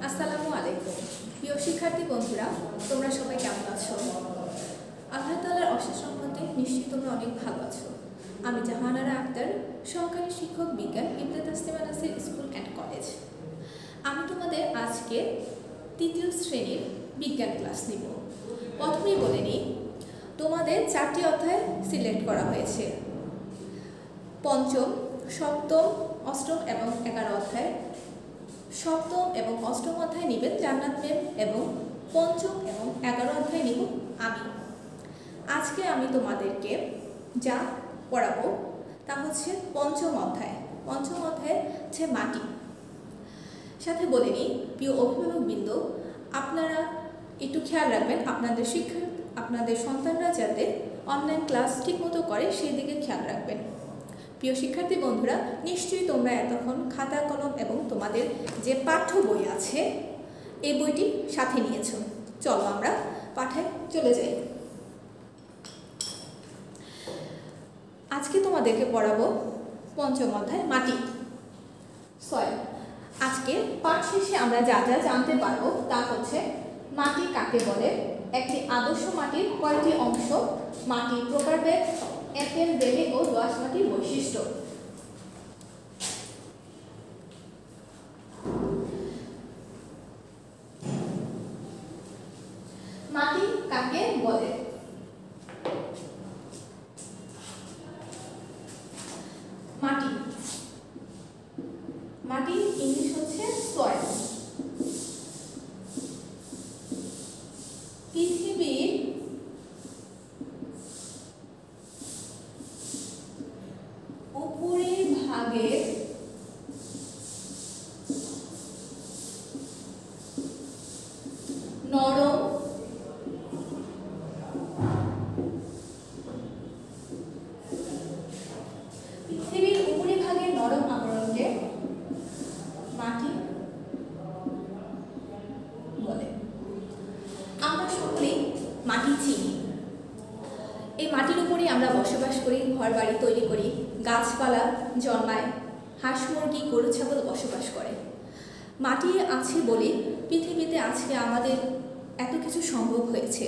আসসালামু আলাইকুম প্রিয় শিক্ষার্থী বন্ধুরা, তোমরা সবাই কেমন আছো? আল্লাহ তাআলার অশেষ রহমতে নিশ্চয়ই তোমরা অনেক ভালো আছো। আমি জাহানারা আক্তার, সহকারী শিক্ষক বিজ্ঞান, Ibne Taslima Nasir school and college. আমি তোমাদের আজকে তৃতীয় শ্রেণীর বিজ্ঞান ক্লাস নিব। প্রথমেই বলে নিই, তোমাদের 4টি অধ্যায় সিলেক্ট করা হয়েছে। পঞ্চম, সপ্তম, অষ্টম এবং 11 অধ্যায়। সপ্তম এবং অষ্টম অধ্যায় নেবেন জান্নাত ম্যাম এবং পঞ্চম এবং 11 অধ্যায় নিব আমি। আজকে আমি তোমাদেরকে যা পড়াবো তা হচ্ছে পঞ্চম অধ্যায়। পঞ্চম অধ্যায় হচ্ছে মাটি। সাথে বলে নিই, প্রিয় অভিভাবকবৃন্দ, আপনারা একটু খেয়াল রাখবেন আপনাদের সন্তানরা যাতে অনলাইন ক্লাস ঠিকমতো করে সেই দিকে খেয়াল রাখবেন। প্রিয় শিক্ষার্থী বন্ধুরা, নিশ্চয়ই তোমরা এতক্ষণ খাতা কলম এবং তোমাদের যে পাঠ্য বই আছে এই বইটি সাথে নিয়েছো। চলো আমরা পাঠে চলে যাই। আজকে তোমাদেরকে পড়াবো পঞ্চম অধ্যায় মাটি, সয়েল। আজকে পাঠ শেষে আমরা যা যা জানতে পারবো তা হচ্ছে মাটি কাকে বলে, একটি আদর্শ মাটির কয়টি অংশ, মাটির প্রকারভেদ, এঁটেল, বেলে ও দোআঁশ মাটির বৈশিষ্ট্য। মাটি কাকে বলে? মাটির ইংলিশ হচ্ছে সয়েল। পৃথিবীর উপরের ভাগে নরম আবরণকে মাটি বলে। আমরা সকলেই মাটি চিনি। এই মাটির উপরেই আমরা বসবাস করি, ঘর বাড়ি তৈরি করি, গাছপালা জন্মায়, হাঁস মুরগি গরু ছাগল বসবাস করে। মাটি আছে বলে পৃথিবীতে আজকে আমাদের এত কিছু সম্ভব হয়েছে।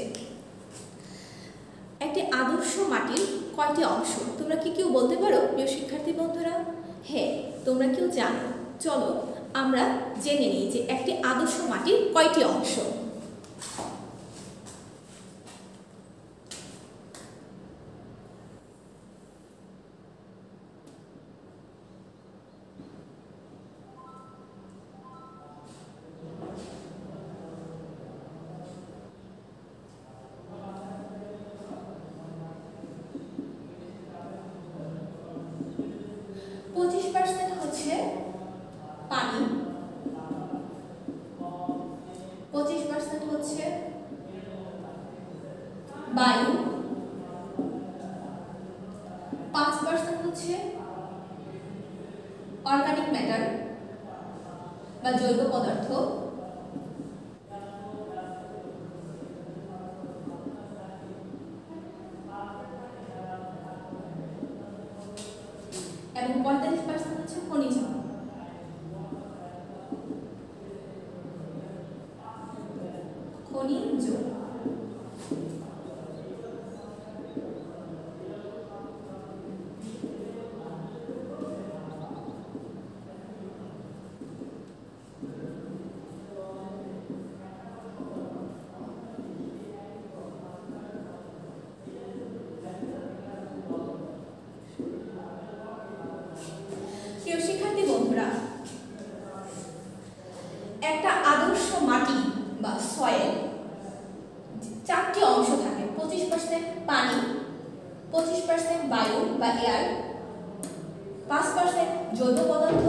একটি আদর্শ মাটির কয়টি অংশ তোমরা কি কেউ বলতে পারো প্রিয় শিক্ষার্থী বন্ধুরা? হ্যাঁ, তোমরা কেউ জানো? চলো আমরা জেনে নিই যে একটি আদর্শ মাটির কয়টি অংশ। হচ্ছে পানি, 25% হচ্ছে বায়ু, 5% হচ্ছে অর্গানিক ম্যাটার বা জৈব পদার্থ, এবং 45% হচ্ছে খনিজ। শিক্ষার্থী বন্ধুরা, একটা আদর্শ মাটি বা সয়েল 4টি অংশ থাকে। 25% পানি, 25% বায়ু বা এয়ার, 5% জৈব পদার্থ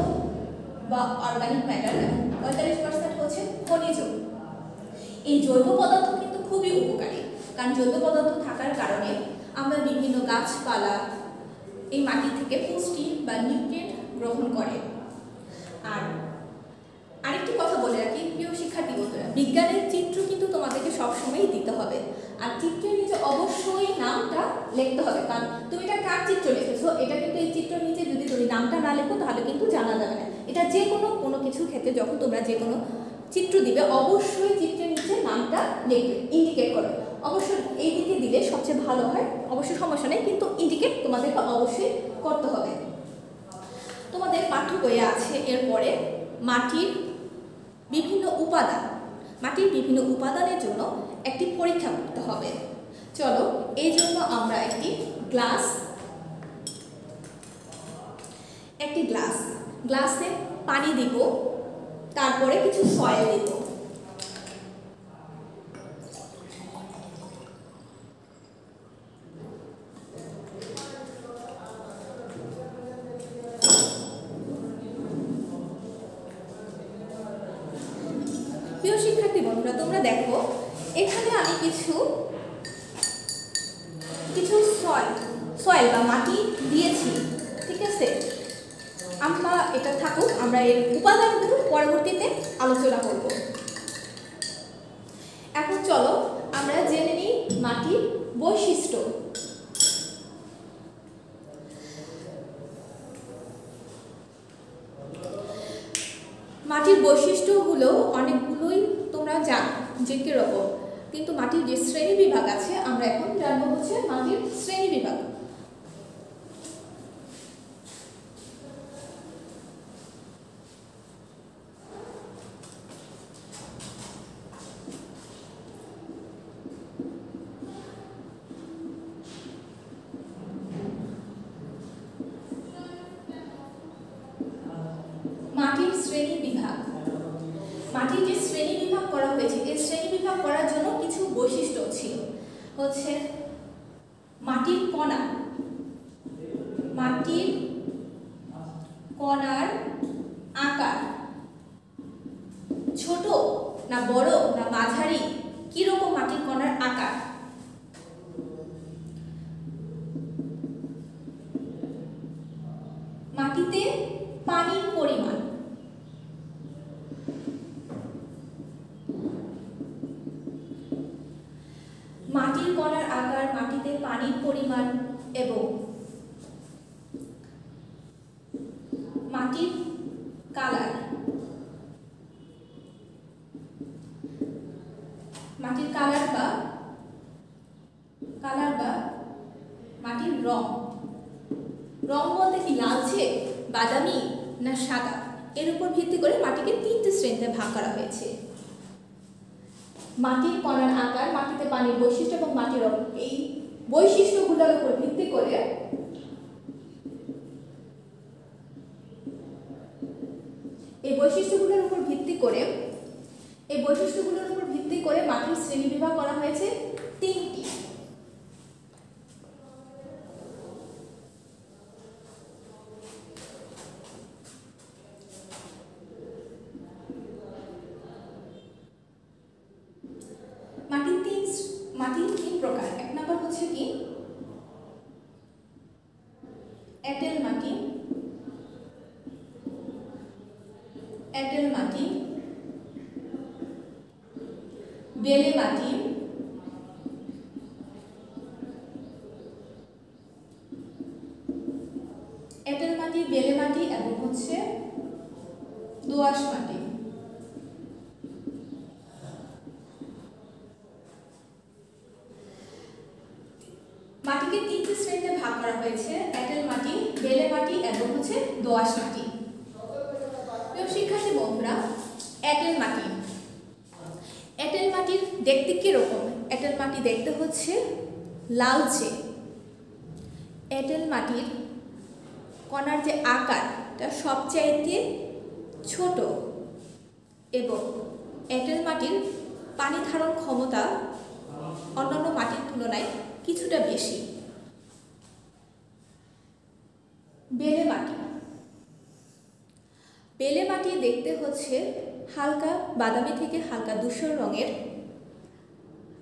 বা অর্গানিক ম্যাটার এবং 45% হচ্ছে খনিজ। এই জৈব পদার্থ কিন্তু খুবই উপকারী, কারণ জৈব পদার্থ থাকার কারণে আমরা বিভিন্ন গাছপালা এই মাটি থেকে পুষ্টি বা নিউট্রিয়েন্ট গ্রহণ করে। আর আরেকটি কথা বলে রাখি প্রিয় শিক্ষার্থী বন্ধুরা, বিজ্ঞানের চিত্র কিন্তু তোমাদেরকে সবসময়ই দিতে হবে। আর চিত্রের নিচে অবশ্যই নামটা লিখতে হবে, কারণ তুমি এটা কার চিত্র লিখেছো এটা কিন্তু এই চিত্রের নিচে যদি তুমি নামটা না লেখো তাহলে কিন্তু জানা যাবে না। এটা যে কোনো কিছুর ক্ষেত্রে যখন তোমরা যে কোনো চিত্র দিবে অবশ্যই চিত্রের নিচে নামটা লিখবে, ইন্ডিকেট করো। অবশ্যই এই দিকে দিলে সবচেয়ে ভালো হয়, অবশ্যই সমস্যা নেই, কিন্তু ইন্ডিকেট তোমাদেরকে অবশ্যই করতে হবে। তোমাদের পাঠ্য বইয়ে আছে এরপরে মাটির বিভিন্ন উপাদান। মাটির বিভিন্ন উপাদানের জন্য একটি পরীক্ষা করতে হবে। চলো, এই জন্য আমরা একটি গ্লাসে পানি দিব, তারপরে কিছু সয়েল দিব। প্রিয় শিক্ষার্থী বন্ধুরা, তোমরা দেখো এখানে আমি কিছু সয়েল বা মাটি দিয়েছি, ঠিক আছে। আমরা এটা থাকুক, আমরা এর উপাদানগুলো পরবর্তীতে আলোচনা করব। এখন চলো আমরা জেনে নিই মাটির বৈশিষ্ট্য। মাটির বৈশিষ্ট্যগুলো অনেকগুলোই তোমরা জানো যে কিরকম, কিন্তু মাটির যে শ্রেণী বিভাগ আছে আমরা এখন জানবো হচ্ছে মাটির শ্রেণী বিভাগ। মাটির শ্রেণী বিভাগ, মাটির যে শ্রেণী বিভাগ করা হয়েছে, এই শ্রেণী বিভাগ করার জন্য কিছু বৈশিষ্ট্য ছিল। হচ্ছে মাটির কণা, মাটির কণার আকার ছোট না বড় না মাঝারি, কিরকম মাটির কণার আকার। মাটিতে পানির পরিমাণ, মাটির কণার আকার, মাটিতে পানির পরিমাণ এবং মাটির কালার, মাটির কালার বা মাটির রং। রং বলতে কি লালচে, বাদামি না সাদা, এর উপর ভিত্তি করে মাটিকে 3টে শ্রেণীতে ভাগ করা হয়েছে। মাটির কণার আকার, মাটিতে পানির বৈশিষ্ট্য এবং মাটির রং, এই বৈশিষ্ট্যগুলোর উপর ভিত্তি করে মাটির শ্রেণী বিভাগ করা হয়েছে 3টি। মাটির তিন প্রকার। এক নম্বর হচ্ছে কি এঁটেল মাটি, বেলে মাটি, এঁটেল মাটি, বেলে মাটি এবং হচ্ছে দোআঁশ মাটি। মাটিকে 3টে শ্রেণীতে ভাগ করা হয়েছে, এঁটেল মাটি, বেলে মাটি এবং হচ্ছে দোআঁশ মাটি। প্রিয় শিক্ষার্থী বন্ধুরা, এঁটেল মাটি, এঁটেল মাটির দেখতে কিরকম? এঁটেল মাটি দেখতে হচ্ছে লালচে। এঁটেল মাটির কণার যে আকারটা সবচাইতে ছোট এবং এঁটেল মাটির পানি ধারণ ক্ষমতা অন্যান্য মাটির তুলনায় কিছুটা বেশি। বেলে মাটি, বেলে মাটি দেখতে হচ্ছে হালকা বাদামি থেকে হালকা ধূসর রঙের।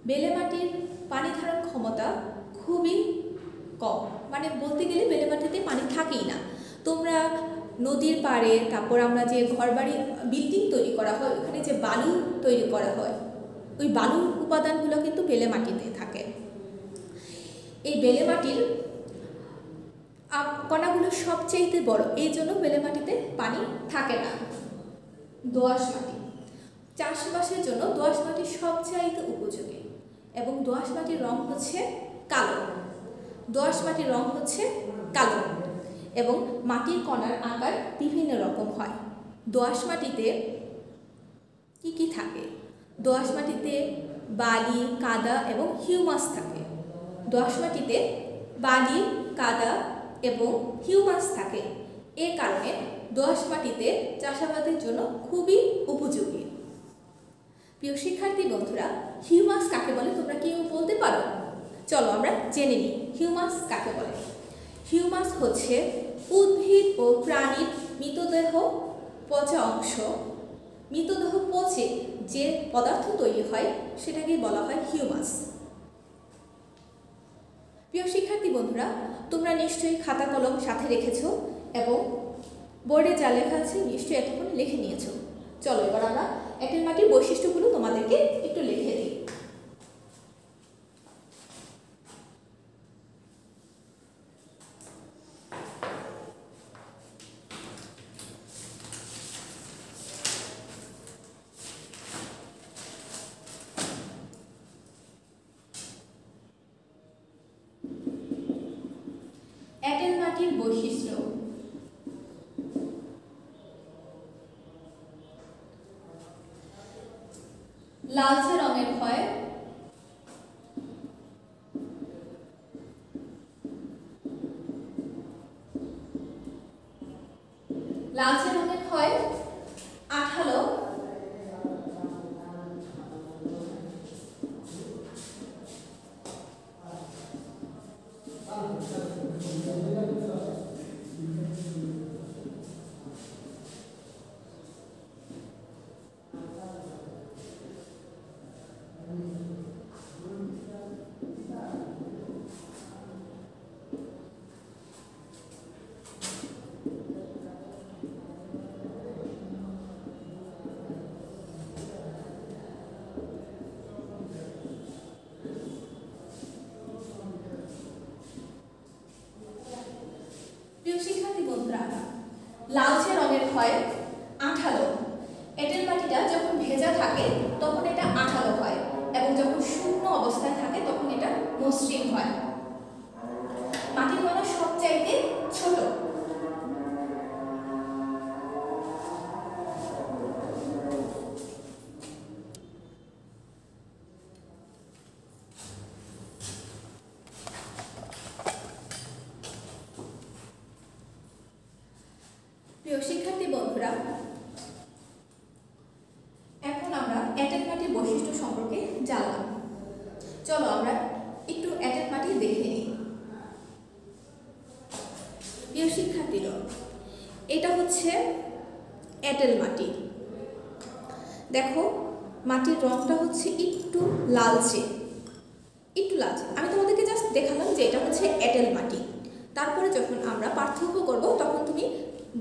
বেলে মাটির পানি ধারণ ক্ষমতা খুবই কম, মানে বলতে গেলে বেলে মাটিতে পানি থাকেই না। তোমরা নদীর পাড়ে, তারপর আমরা যে ঘরবাড়ি বিল্ডিং তৈরি করা হয়, ওখানে যে বালু তৈরি করা হয়, ওই বালুর উপাদানগুলো কিন্তু বেলে মাটিতে থাকে। এই বেলে মাটির কণাগুলো সবচেয়ে বড়, এই জন্য বেলে মাটিতে পানি থাকে না। দোআঁশ মাটি, চাষবাসের জন্য দোআঁশ মাটি সবচাইতে উপযোগী এবং দোআঁশ মাটির রং হচ্ছে কালো। দোআঁশ মাটির রং হচ্ছে কালো এবং মাটির কণার আকার বিভিন্ন রকম হয়। দোআঁশ মাটিতে কি কি থাকে? দোআঁশ মাটিতে বালি, কাদা এবং হিউমাস থাকে। দোআঁশ মাটিতে বালি, কাদা এবং হিউমাস থাকে। এর কারণে দোআঁশ মাটিতে চাষাবাদের জন্য খুবই উপযোগী। প্রিয় শিক্ষার্থী বন্ধুরা, হিউমাস কাকে বলে তোমরা কেউ বলতে পারো? চলো আমরা জেনে নিই হিউমাস কাকে বলে। হিউমাস হচ্ছে উদ্ভিদ ও প্রাণীর মৃতদেহ পচা অংশ। মৃতদেহ পচে যে পদার্থ তৈরি হয় সেটাকে বলা হয় হিউমাস। প্রিয় শিক্ষার্থী বন্ধুরা, তোমরা নিশ্চয়ই খাতা কলম সাথে রেখেছো এবং বোর্ডে যা লেখা আছে নিশ্চয়ই এতক্ষণ লিখে নিয়েছো। চলো এবার আমরা এঁটেল মাটির বৈশিষ্ট্যগুলো তোমাদেরকে একটু লিখে দিই। এঁটেল মাটির বৈশিষ্ট্য। লালচে রঙের হয়। লালচে রঙের হয়, আঠালো। শিক্ষার্থী বন্ধুরা, লালচে রঙের হয়, আঠালো। এঁটেল মাটিটা যখন ভেজা থাকে তখন এটা আঠালো হয় এবং যখন শুকনো অবস্থায় থাকে তখন এটা মসৃণ হয়। মাটির কণা সবচাইতে ছোট। প্রিয় শিক্ষার্থী বন্ধুরা, এখন আমরা এঁটেল মাটির বৈশিষ্ট্য সম্পর্কে জানলাম। চলো আমরা একটু এঁটেল মাটি দেখে নিই। প্রিয় শিক্ষার্থীরা, এটা হচ্ছে এঁটেল মাটি। দেখো মাটির রংটা হচ্ছে একটু লালচে, একটু লালচে। আমি তোমাদেরকে জাস্ট দেখালাম যে এটা হচ্ছে এঁটেল মাটি। তারপরে যখন আমরা পার্থক্য করব তখন তুমি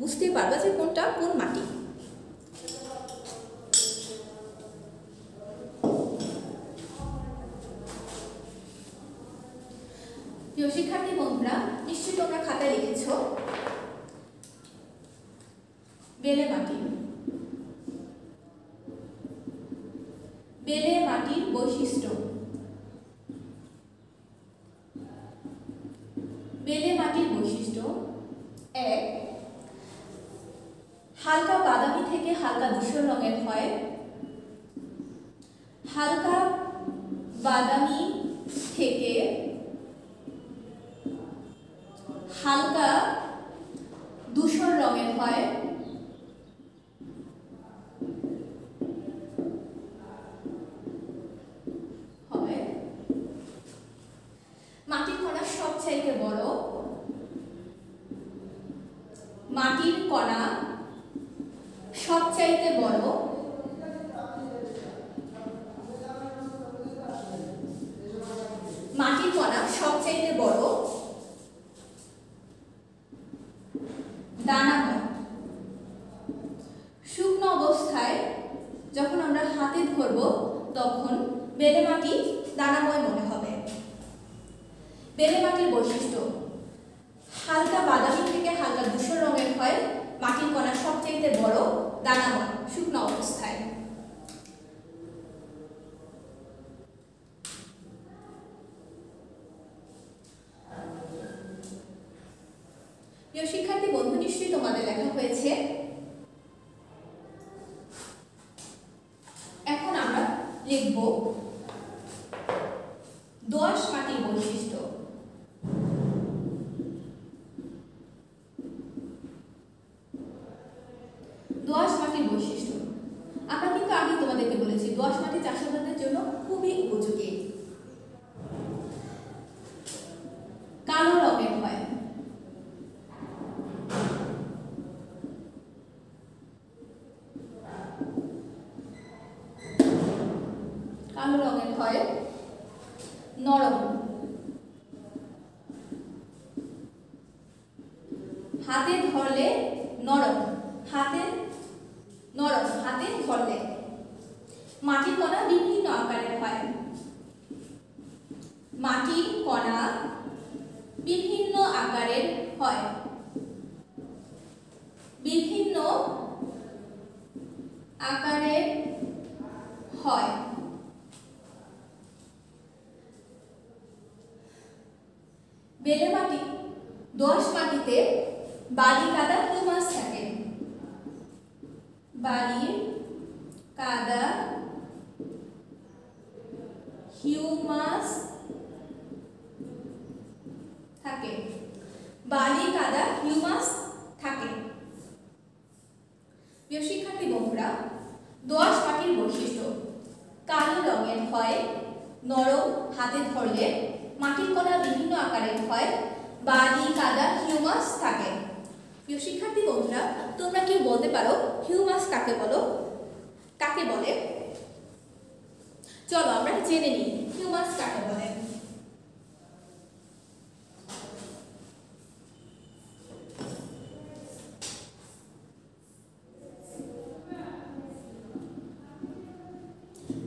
বুঝতে পারবে যে কোনটা কোন মাটি। প্রিয় শিক্ষার্থী বন্ধুরা, নিশ্চয়ই তোমরা খাতায় লিখেছ বেলে মাটি। বেলে মাটির বৈশিষ্ট্য। বেলে মাটির বৈশিষ্ট্য: 1, হালকা বাদামি থেকে হালকা ধূসর রঙের হয়। হালকা বাদামি থেকে হালকা ধূসর রঙের হয়। মাটির কণা সবচাইতে বড়। মাটির কণা সবচাইতে বড়। মাটির কণা সবচাইতে বড়। দানাময়। শুকনো অবস্থায় যখন আমরা হাতে ধরব তখন বেলে মাটি দানাময় মনে হবে। বেলে মাটির বৈশিষ্ট্য: হালকা বাদামি থেকে হালকা ধূসর রঙের হয়। মাটির কণা সবচেয়ে বড়, দানাময়, শুকনো অবস্থায়। লিখব দোআঁশ মাটির বৈশিষ্ট্য। দোআঁশ মাটির বৈশিষ্ট্য আমরা কিন্তু আগে তোমাদেরকে বলেছি দোআঁশ মাটি চাষাবাদের জন্য খুবই উপযোগী। কালো রঙের হয়। কালো রঙের হয়, নরম, হাতে ধরলে নরম, হাতে ধরলে। মাটির কণা বিভিন্ন আকারের হয়। মাটির কণা বিভিন্ন আকারের হয়। বিভিন্ন আকারের হয়। বেলে মাটি, দোআঁশ মাটিতে বালি, কাদা, হিউমাস থাকে। বালি, কাদা, হিউমাস থাকে। বালি, কাদা, হিউমাস থাকে। প্রিয় শিক্ষার্থী বন্ধুরা, দোআঁশ মাটির বৈশিষ্ট্য কালো রঙের হয়, নরম, হাতে ধরলে, মাটির কণা বিভিন্ন আকারের হয়, বালি, কাদা, হিউমাস থাকে। প্রিয় শিক্ষার্থী বন্ধুরা, তোমরা কি বলতে পারো হিউমাস কাকে বলে? চলো আমরা জেনে নিই হিউমাস কাকে বলে।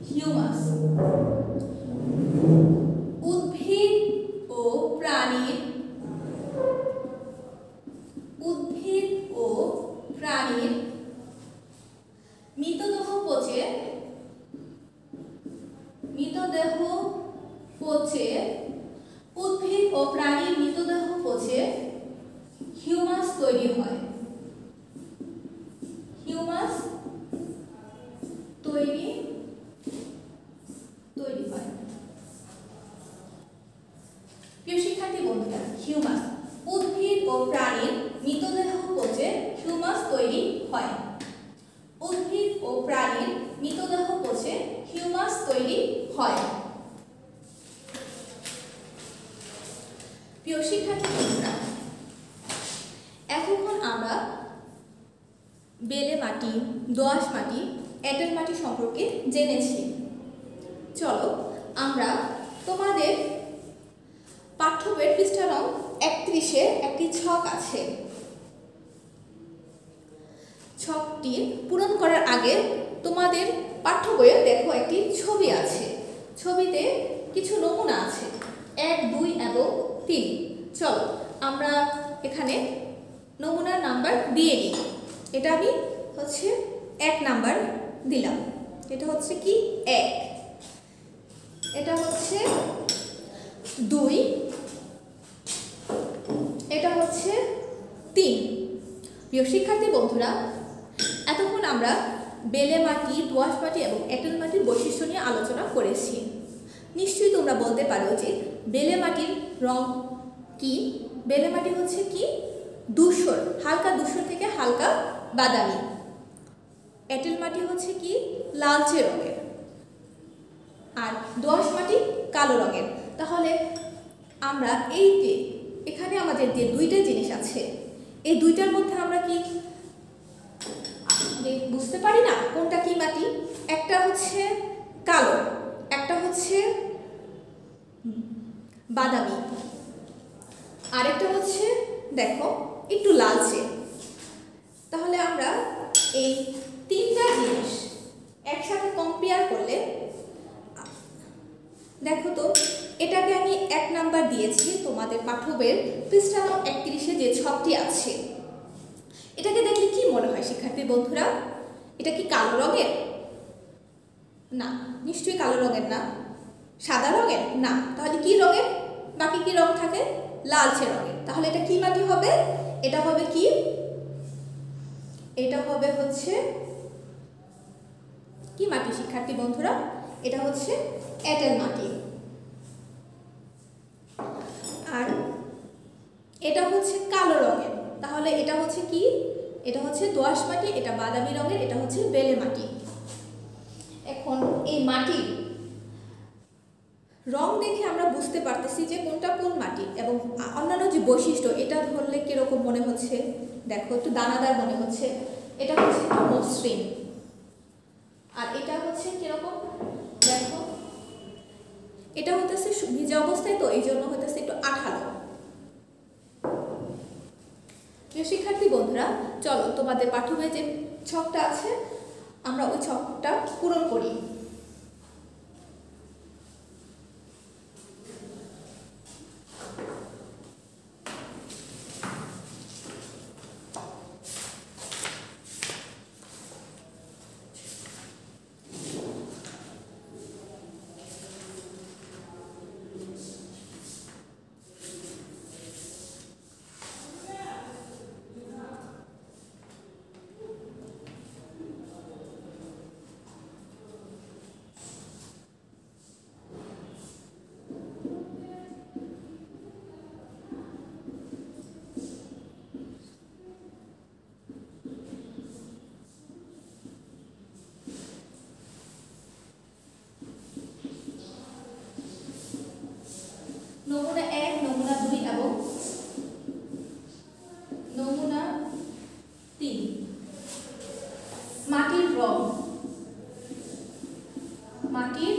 হিউমাস উদ্ভিদ ও প্রাণীর মৃতদেহ পচে উদ্ভিদ ও প্রাণীর মৃতদেহ পচে হিউমাস তৈরি হয়। হিউমাস তৈরি হয়। প্রিয় শিক্ষার্থী বন্ধুরা, হিউমাস উদ্ভিদ ও প্রাণীর মৃতদেহ পচে হিউমাস তৈরি হয়। উদ্ভিদ ও প্রাণীর মৃতদেহ পচে হিউমাস তৈরি হয়। প্রিয় শিক্ষার্থী বন্ধুরা, এতক্ষণ আমরা বেলে মাটি, দোআঁশ মাটি, এঁটেল মাটি সম্পর্কে জেনেছি। চলো আমরা তোমাদের পাঠ্য বইয়ের পৃষ্ঠা নং 31-এ একটি ছক আছে। ছকটি পূরণ করার আগে তোমাদের পাঠ্য বইয়ে দেখো একটি ছবি আছে। ছবিতে কিছু নমুনা আছে 1, 2 এবং 3। চলো আমরা এখানে নমুনার নাম্বার দিয়ে নিই। এটা আমি 1 নাম্বার দিলাম। এটা হচ্ছে কি 1, এটা হচ্ছে 2, এটা হচ্ছে 3। প্রিয় শিক্ষার্থী বন্ধুরা, এতক্ষণ আমরা বেলে মাটি, দোআঁশ মাটি এবং এঁটেল মাটির বৈশিষ্ট্য নিয়ে আলোচনা করেছি। নিশ্চয়ই তোমরা বলতে পারো যে বেলে মাটির রং কি? বেলে মাটি হচ্ছে কি ধূসর, হালকা ধূসর থেকে হালকা বাদামি। এঁটেল মাটি হচ্ছে কি লালচে রঙের, আর দোআঁশ মাটি কালো রঙের। তাহলে আমরা এই যে এখানে আমাদের যে দুইটা জিনিস আছে, এই দুইটার মধ্যে আমরা কি বুঝতে পারি না কোনটা কি মাটি? একটা হচ্ছে কালো, একটা হচ্ছে বাদামি, আরেকটা হচ্ছে দেখো একটু লালচে। তাহলে আমরা এই তিনটা জিনিস একসাথে কম্পেয়ার করলে দেখো তো, এটাকে আমি 1 নাম্বার দিয়েছি তোমাদের পাঠ্য বইয়ের পৃষ্ঠা নং 31-এ যে ছকটি আছে। এটাকে দেখলে কি মনে হয় শিক্ষার্থী বন্ধুরা? এটা কি কালো রঙের? না, নিশ্চয়ই কালো রঙের না। সাদা রঙের? না। তাহলে কি রঙের? বাকি কি রং থাকে? লালচে রঙের। তাহলে এটা কি মাটি হবে? এটা হবে কি? এটা হবে কি মাটি শিক্ষার্থী বন্ধুরা? এটা হচ্ছে এঁটেল মাটি। আর এটা হচ্ছে কালো রঙের, তাহলে এটা হচ্ছে কি? এটা হচ্ছে দোআঁশ মাটি, এটা বাদামি রঙের, এটা হচ্ছে বেলে মাটি। এখন এই মাটির রং দেখে আমরা বুঝতে পারতেছি যে কোনটা কোন মাটি, এবং অন্যান্য যে বৈশিষ্ট্য, এটা ধরলে কিরকম মনে হচ্ছে? দেখো, একটু দানাদার মনে হচ্ছে। এটা হচ্ছে একটু মসৃণ। আর এটা হচ্ছে কিরকম? দেখো, এটা হতেছে ভিজা অবস্থায়, তো এই জন্য হতেছে একটু আঠালো। প্রিয় শিক্ষার্থী বন্ধুরা, চলো তোমাদের পাঠ্যবইয়ে যে ছকটা আছে আমরা ওই ছকটা পূরণ করি। নমুনা 1, নমুনা 2 এবং নমুনা 3। মাটির রং। মাটির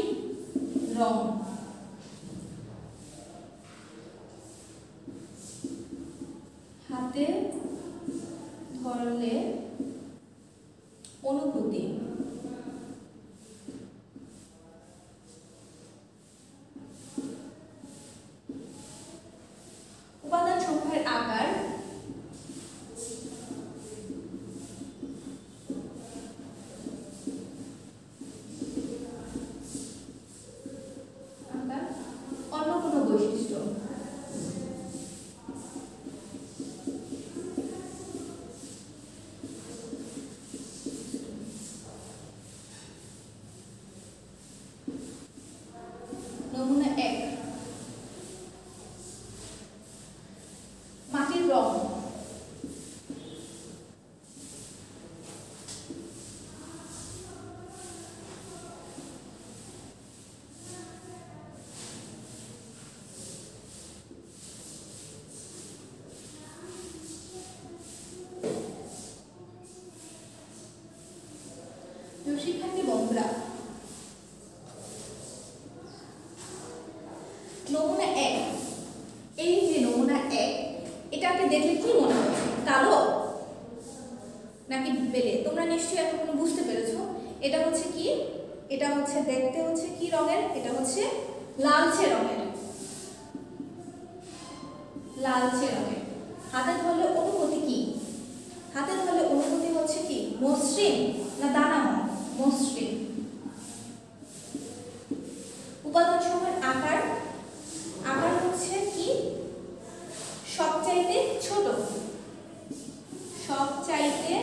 রং হাতে ধরলে অনুভূতি। উপাদান সমূহের আকার। অন্য কোনো বৈশিষ্ট্য। নমুনা 1, মাটির রং। শিক্ষার্থী বন্ধুরা, নমুনা 1, এই যে নমুনা 1, এটাকে দেখলে কি মনে হচ্ছে? কালো নাকি বেলে? তোমরা নিশ্চয়ই এখন বুঝতে পেরেছো। এটা হচ্ছে কি? এটা হচ্ছে দেখতে হচ্ছে কি রঙের? এটা হচ্ছে লালচে রঙের। লালচে রঙের। হাতে ধরলে অনুভূতি কি? হাতে ধরলে অনুভূতি হচ্ছে কি? মসৃণ না দানাময়? মসৃণ। উপাদান সমূহের আকার। আকার হচ্ছে কি? সবচাইতে ছোট। সবচাইতে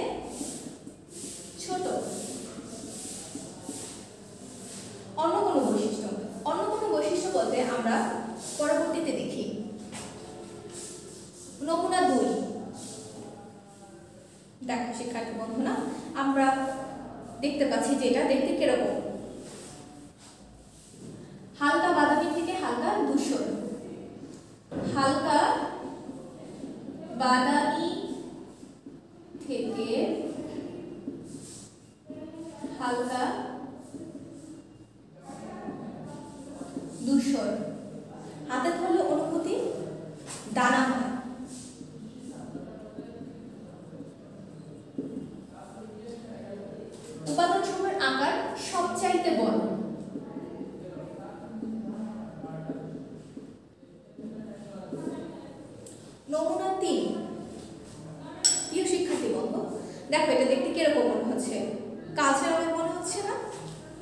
ছোট। অন্য কোনো বৈশিষ্ট্য। অন্য কোনো বৈশিষ্ট্য বলতে আমরা পরবর্তীতে দেখি। নমুনা 2, দেখো শিক্ষার্থী বন্ধুরা, আমরা দেখতে পাচ্ছি যে এটা দেখতে কিরকম। হালকা বাদামি থেকে হালকা ধূসর। হালকা বাদামি থেকে হালকা ধূসর। হাতে ধরলে অনুভূতি দানাময়। উপাদান সমূহের আকার সবচাইতে বড়। নমুনা 3, প্রিয় শিক্ষার্থী বন্ধু, দেখো এটা দেখতে কিরকম মনে হচ্ছে? কালচে রঙের মনে হচ্ছে না?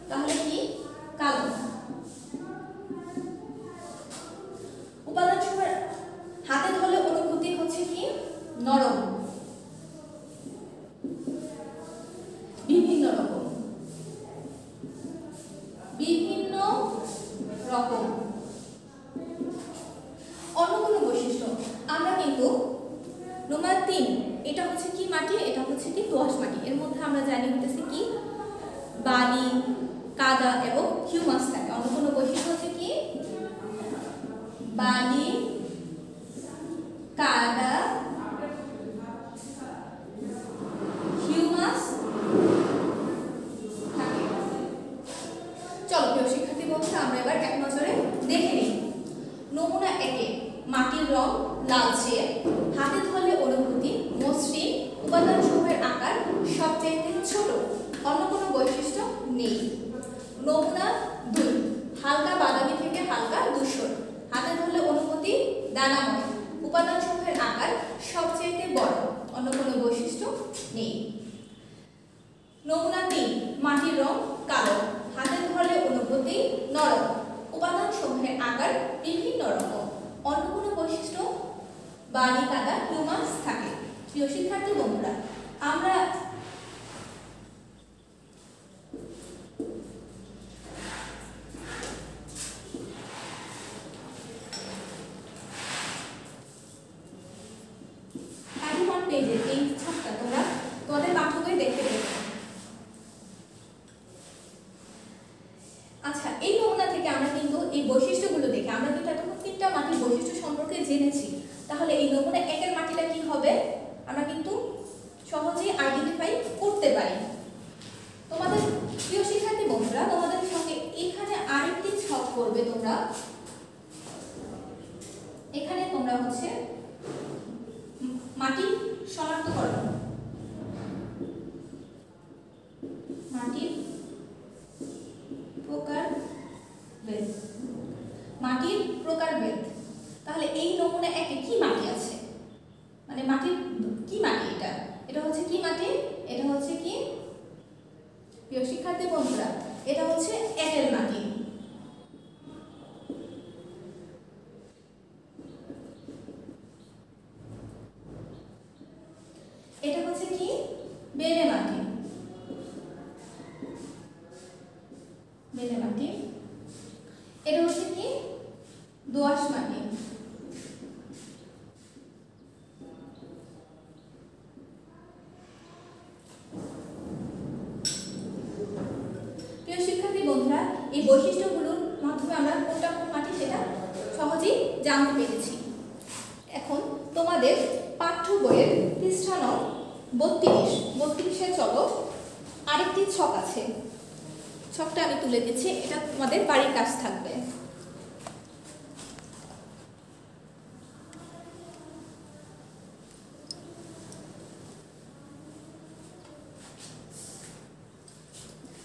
তাহলে কি? কালো। উপাদান সমূহের হাতে ধরলে অনুভূতি হচ্ছে কি? নরম। বিভিন্ন রকম। বিভিন্ন রকম। অন্য কোনো বৈশিষ্ট্য আমরা কিন্তু নম্বর 3 এটা হচ্ছে কি মাটি, এটা হচ্ছে কি দোআঁশ মাটি। এর মধ্যে আমরা জানি হতেছে কি বালি, কাদা এবং হিউমাস থাকে। অন্য কোনো বৈশিষ্ট্য হচ্ছে কি বালি, কাদা, হিউমাস থাকে। চলো প্রিয় শিক্ষার্থী বন্ধুরা, আমরা এবার এক নজরে দেখে নিই। নমুনা 1 এ মাটির রং লালচে, হাতে ধরলে অনুভূতি মসৃণ, উপাদান সমূহের আকার সবচেয়ে ছোট, অন্য কোনো বৈশিষ্ট্য নেই। নমুনা 2 হালকা বাদামি থেকে হালকা ধূসর, হাতে ধরলে অনুভূতি দানাময়, উপাদান সমূহের আকার সবচেয়ে বড়, অন্য কোনো বৈশিষ্ট্য নেই। নমুনা 3 মাটির রং কালো, হাতে ধরলে অনুভূতি নরম, উপাদান সমূহের আকার বিভিন্ন রকম, অন্য কোনো বৈশিষ্ট্য বালি, কাদা, হিউমাস থাকে। প্রিয় শিক্ষার্থী বন্ধুরা, আমরা পেজের এই ছকটা তোমরা তোমাদের পাঠ্যবই দেখতে দেবে। আচ্ছা, এই নমুনা থেকে আমরা কিন্তু এই বৈশিষ্ট্যগুলো দেখে আমরা কিন্তু এতক্ষণ 3টা মাটির বৈশিষ্ট্য সম্পর্কে জেনেছি। তাহলে এই নমুনা 1 এর মাটিটা কি হবে আমরা কিন্তু সহজেই আইডেন্টিফাই করতে পারি। তোমাদের প্রিয় শিক্ষার্থী বন্ধুরা, তোমাদের সঙ্গে এখানে আরেকটি ছক করবে তোমরা। এখানে তোমরা হচ্ছে মাটি শনাক্তকরণ, মাটির প্রকারভেদ, মাটির প্রকারভেদ। তাহলে এই নমুনা 1 এ কি মাটি আছে, মানে মাটির কি মাটি, এটা হচ্ছে কি মাটি, এটা হচ্ছে কি প্রিয় শিক্ষার্থী বন্ধুরা, এটা হচ্ছে এঁটেল মাটি। এটা হচ্ছে কি বেলে মাটি, বেলে মাটি। এটা হচ্ছে কি দোআঁশ মাটি। প্রিয় শিক্ষার্থী বন্ধুরা, এই বৈশিষ্ট্যগুলোর মাধ্যমে আমরা কোনটা কোন মাটি সেটা সহজেই জানতে পেরেছি। এখন তোমাদের পাঠ্য বইয়ের পৃষ্ঠা নং 32-এ চলো, আরেকটি ছক আছে। ছকটা আমি তুলে দিচ্ছি, এটা তোমাদের বাড়ির কাজ থাকবে।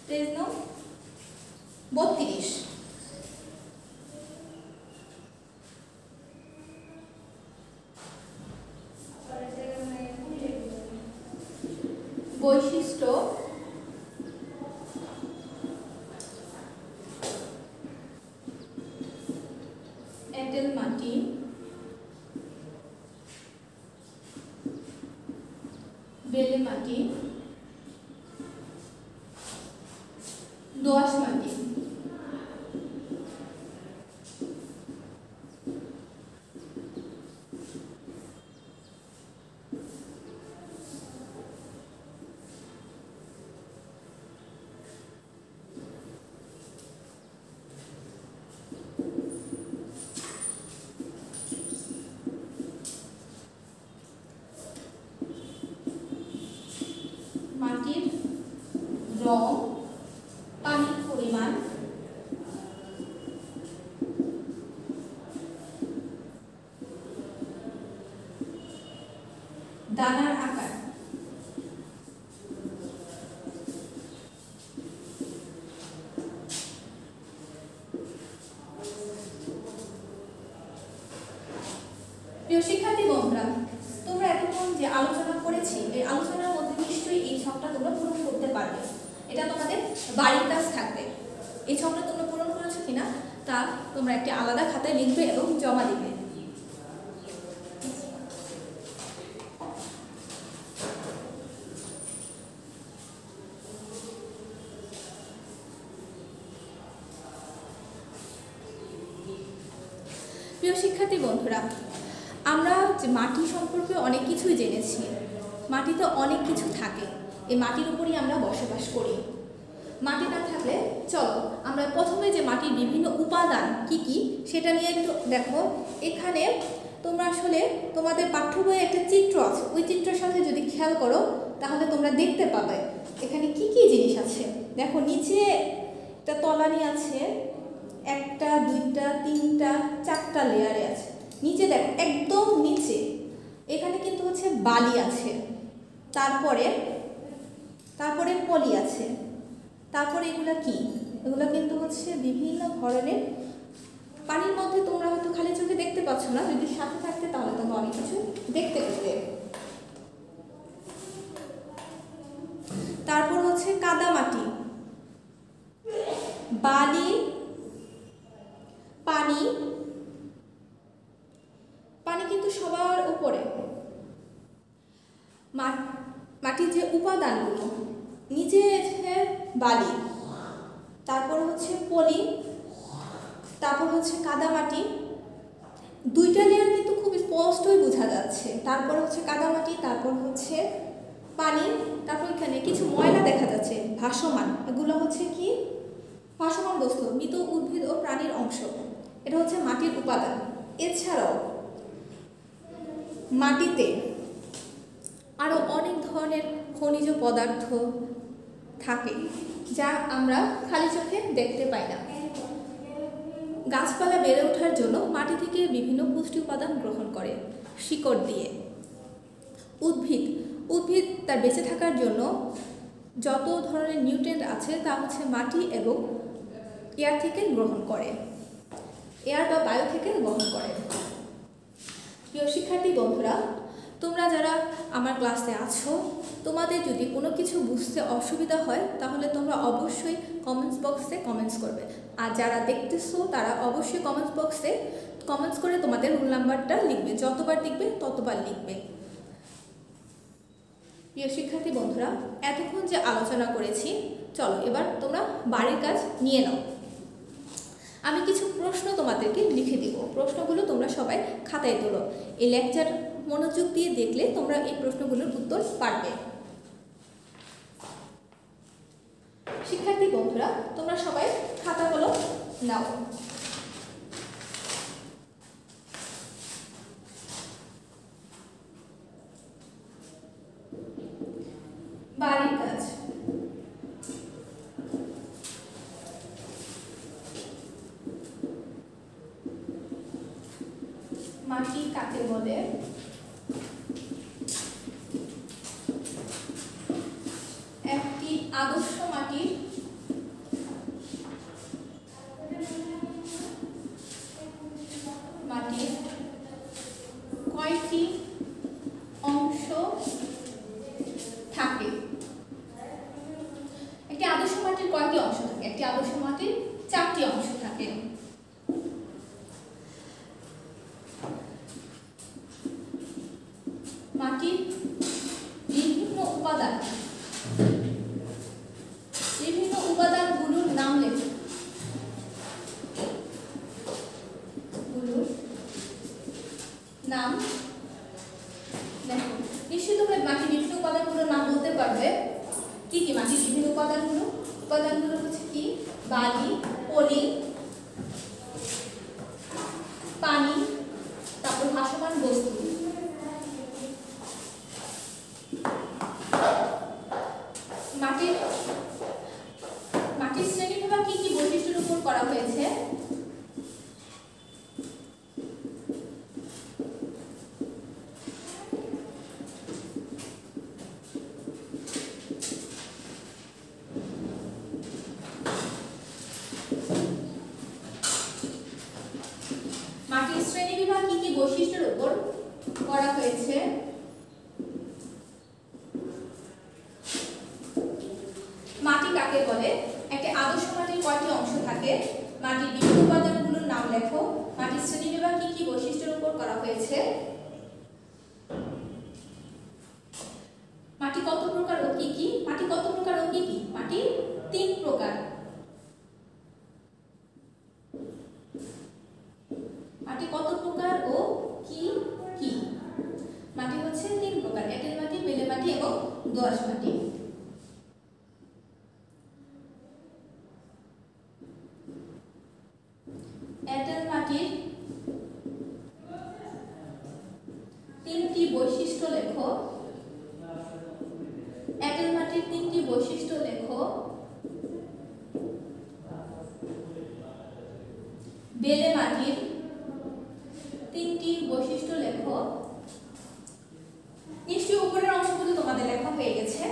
পেজ নং 32। বৈশিষ্ট্য এঁটেল মাটি, বেলে মাটি, দোআঁশ মাটি। মাটির রং, পানির পরিমাণ, দানার আকার। প্রিয় শিক্ষার্থী বন্ধুরা, তোমরা এতক্ষণ যে আলোচনা করেছি এই আলোচনার মধ্যে নিশ্চয়ই এই ছকটা তোমরা পূরণ করতে পারবে। এটা তোমাদের বাড়ির কাজ থাকবে। এই ছকটা তোমরা পূরণ করেছো কিনা তা তোমরা একটি আলাদা খাতায় লিখবে এবং জমা দিবে। শিক্ষার্থী বন্ধুরা, আমরা যে মাটি সম্পর্কে অনেক কিছুই জেনেছি। মাটিতে অনেক কিছু থাকে, এই মাটির উপরই আমরা বসবাস করি। মাটি না থাকলে চলো আমরা প্রথমে যে মাটির বিভিন্ন উপাদান কি কি সেটা নিয়ে একটু দেখো। এখানে তোমরা আসলে তোমাদের পাঠ্য বইয়ে একটা চিত্র আছে, ওই চিত্রের সাথে যদি খেয়াল করো তাহলে তোমরা দেখতে পাবে এখানে কি কি জিনিস আছে। দেখো নিচে একটা তলানি আছে, একটা দুইটা তিনটা চারটা লেয়ারে আছে। নিচে দেখো একদম নিচে এখানে কিন্তু হচ্ছে বালি আছে, তারপরে পলি আছে, তারপরে এগুলা কি, এগুলো কিন্তু হচ্ছে বিভিন্ন ধরনের পানির মধ্যে। তোমরা হয়তো খালি চোখে দেখতে পাচ্ছ না, যদি সাথে থাকতে তাহলে তোমরা অনেক কিছু দেখতে পেতে। তারপর হচ্ছে কাদামাটি, বালি, পানি কিন্তু সবার উপরে। মাটির যে উপাদানগুলো, নিচে বালি, তারপর হচ্ছে পলি, তারপর হচ্ছে কাদামাটি, দুইটা লেয়ার কিন্তু খুব স্পষ্টই বোঝা যাচ্ছে। তারপর হচ্ছে কাদামাটি, তারপর হচ্ছে পানি, তারপর এখানে কিছু ময়লা দেখা যাচ্ছে ভাসমান। এগুলো হচ্ছে কি ভাসমান বস্তু, মৃত উদ্ভিদ ও প্রাণীর অংশ। এটা হচ্ছে মাটির উপাদান। এছাড়াও মাটিতে আরও অনেক ধরনের খনিজ পদার্থ থাকে যা আমরা খালি চোখে দেখতে পাই না। গাছপালা বেড়ে ওঠার জন্য মাটি থেকে বিভিন্ন পুষ্টি উপাদান গ্রহণ করে শিকড় দিয়ে। উদ্ভিদ তার বেঁচে থাকার জন্য যত ধরনের নিউট্রিয়েন্ট আছে তা হচ্ছে মাটি এবং এয়ার থেকে গ্রহণ করে, এয়ার বা বায়ু থেকে গ্রহণ করে। প্রিয় শিক্ষার্থী বন্ধুরা, তোমরা যারা আমার ক্লাসে আছো, তোমাদের যদি কোনো কিছু বুঝতে অসুবিধা হয় তাহলে তোমরা অবশ্যই কমেন্টস বক্সে কমেন্টস করবে। আর যারা দেখতেছো তারা অবশ্যই কমেন্টস বক্সে কমেন্টস করে তোমাদের রোল নাম্বারটা লিখবে, যতবার লিখবে ততবার লিখবে। প্রিয় শিক্ষার্থী বন্ধুরা, এতক্ষণ যে আলোচনা করেছি, চলো এবার তোমরা বাড়ির কাজ নিয়ে নাও। আমি কিছু প্রশ্ন তোমাদেরকে লিখে দিব, প্রশ্নগুলো তোমরা সবাই খাতায় তোলো। এই লেকচার মনোযোগ দিয়ে দেখলে তোমরা এই প্রশ্নগুলোর উত্তর পারবে। শিক্ষার্থী বন্ধুরা, তোমরা সবাই খাতাগুলো নাও। বাড়ির কাজ। মাটি কাকে বলে? একটি আদর্শ মাটির কয়টি অংশ থাকে? একটি আদর্শ মাটির কয়টি অংশ থাকে? একটি আদর্শ মাটির 4টি অংশ থাকে। মাটির বিভিন্ন উপাদানগুলোর নাম লেখো। নাম দেখো, নিশ্চয়ই তোমরা মাটির বিভিন্ন উপাদানগুলোর নাম বলতে পারবে। কি কি মাটির বিভিন্ন উপাদানগুলো হচ্ছে কি? বালি, পলি, পানি, তারপর ভাসমান বস্তু। মাটির শ্রেণীবিভাগ কি কি বৈশিষ্ট্যের উপর করা হয়েছে? মাটির শ্রেণীবিভাগ কি কি বৈশিষ্ট্যের উপর করা হয়েছে? মাটি কাকে বলে? একটি আদর্শ মাটির কয়টি অংশ থাকে? মাটির বিভিন্ন উপাদানগুলোর নাম লেখো। মাটির শ্রেণীবিভাগ কি কি বৈশিষ্ট্যের উপর করা হয়েছে? মাটি কত প্রকার ও কি কি? মাটি কত প্রকার ও কি কি? মাটি 3 প্রকার। মাটি কত প্রকার দোআঁশ মাটি। এঁটেল মাটির 3টি বৈশিষ্ট্য লেখো। এঁটেল মাটির 3টি বৈশিষ্ট্য লেখো। বেলে মাটির 3টি বৈশিষ্ট্য লেখো। নিশ্চয়ই উপরের অংশগুলো তোমাদের লেখা হয়ে গেছে।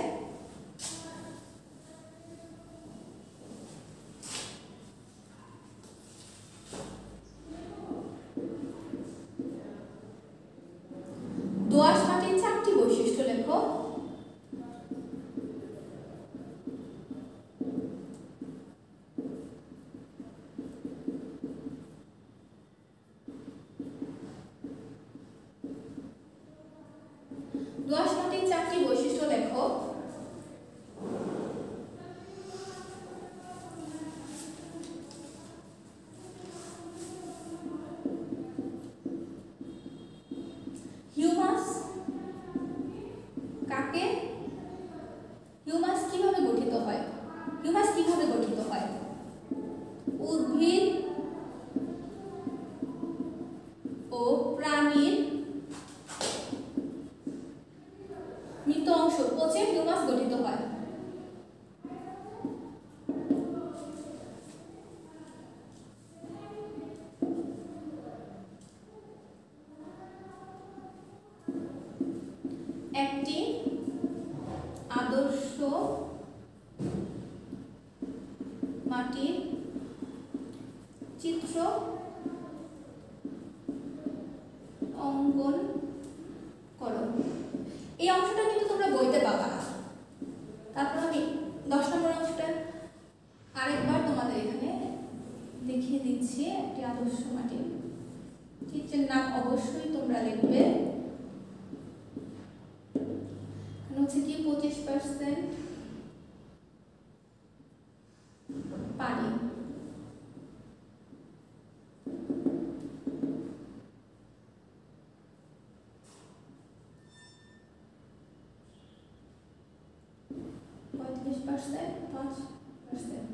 দোআঁশ মাটির 4টি বৈশিষ্ট্য লেখো। দোআঁশ মাটির 4টি বৈশিষ্ট্য লেখো। হিউমাস কাকে, হিউমাস কিভাবে গঠিত হয়? হিউমাস কিভাবে গঠিত হয়? উদ্ভিদ ও প্রাণীর মৃত অংশ পচে হিউমাস গঠিত হয়। একটি আদর্শ মাটির চিত্র অঙ্কন করো। এই অংশটা কিন্তু তোমরা বইতে পাবা না। তারপর আমি 10 নম্বর অংশটা আরেকবার তোমাদের এখানে দেখিয়ে দিচ্ছি। একটি আদর্শ মাটির চিত্রের নাম অবশ্যই তোমরা লিখবে। হচ্ছে কি 25% পানি, 35% 5%।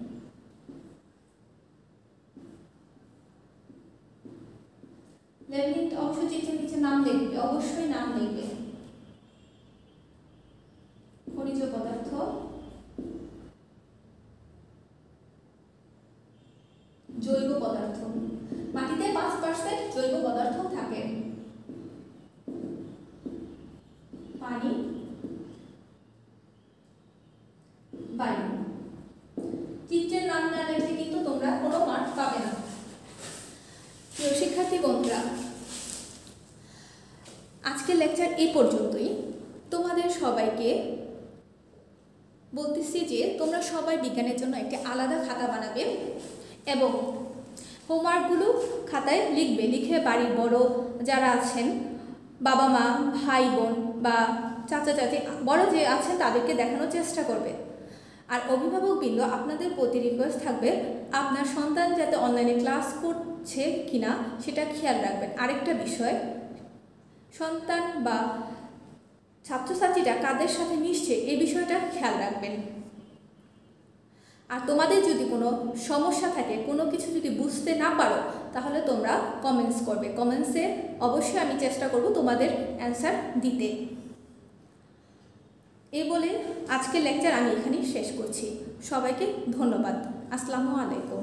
লেভেলিং অংশ চিত্রের নিচে নাম লিখবে, অবশ্যই নাম লিখবে। খনিজ পদার্থ, জৈব পদার্থ। মাটিতে 5% জৈব পদার্থ থাকে। পানি, বায়ু। চিত্রের নাম না লিখলে কিন্তু তোমরা কোনো মার্ক পাবে না। প্রিয় শিক্ষার্থী বন্ধুরা, আজকের লেকচার এই পর্যন্তই। তোমাদের সবাইকে বলতেছি যে তোমরা সবাই বিজ্ঞানের জন্য একটি আলাদা খাতা বানাবে এবং হোমওয়ার্কগুলো খাতায় লিখবে। লিখে বাড়ির বড় যারা আছেন, বাবা মা, ভাই বোন বা চাচা চাচি, বড় যে আছেন তাদেরকে দেখানোর চেষ্টা করবে। আর অভিভাবকবৃন্দ, আপনাদের প্রতি রিকোয়েস্ট থাকবে আপনার সন্তান যাতে অনলাইনে ক্লাস করছে কিনা সেটা খেয়াল রাখবেন। আরেকটা বিষয়, সন্তান বা ছাত্রছাত্রীরা কাদের সাথে মিশছে এই বিষয়টা খেয়াল রাখবেন। আর তোমাদের যদি কোনো সমস্যা থাকে, কোনো কিছু যদি বুঝতে না পারো, তাহলে তোমরা কমেন্টস করবে। কমেন্টসে অবশ্যই আমি চেষ্টা করব তোমাদের অ্যান্সার দিতে। এই বলে আজকের লেকচার আমি এখানেই শেষ করছি। সবাইকে ধন্যবাদ। আসসালামু আলাইকুম।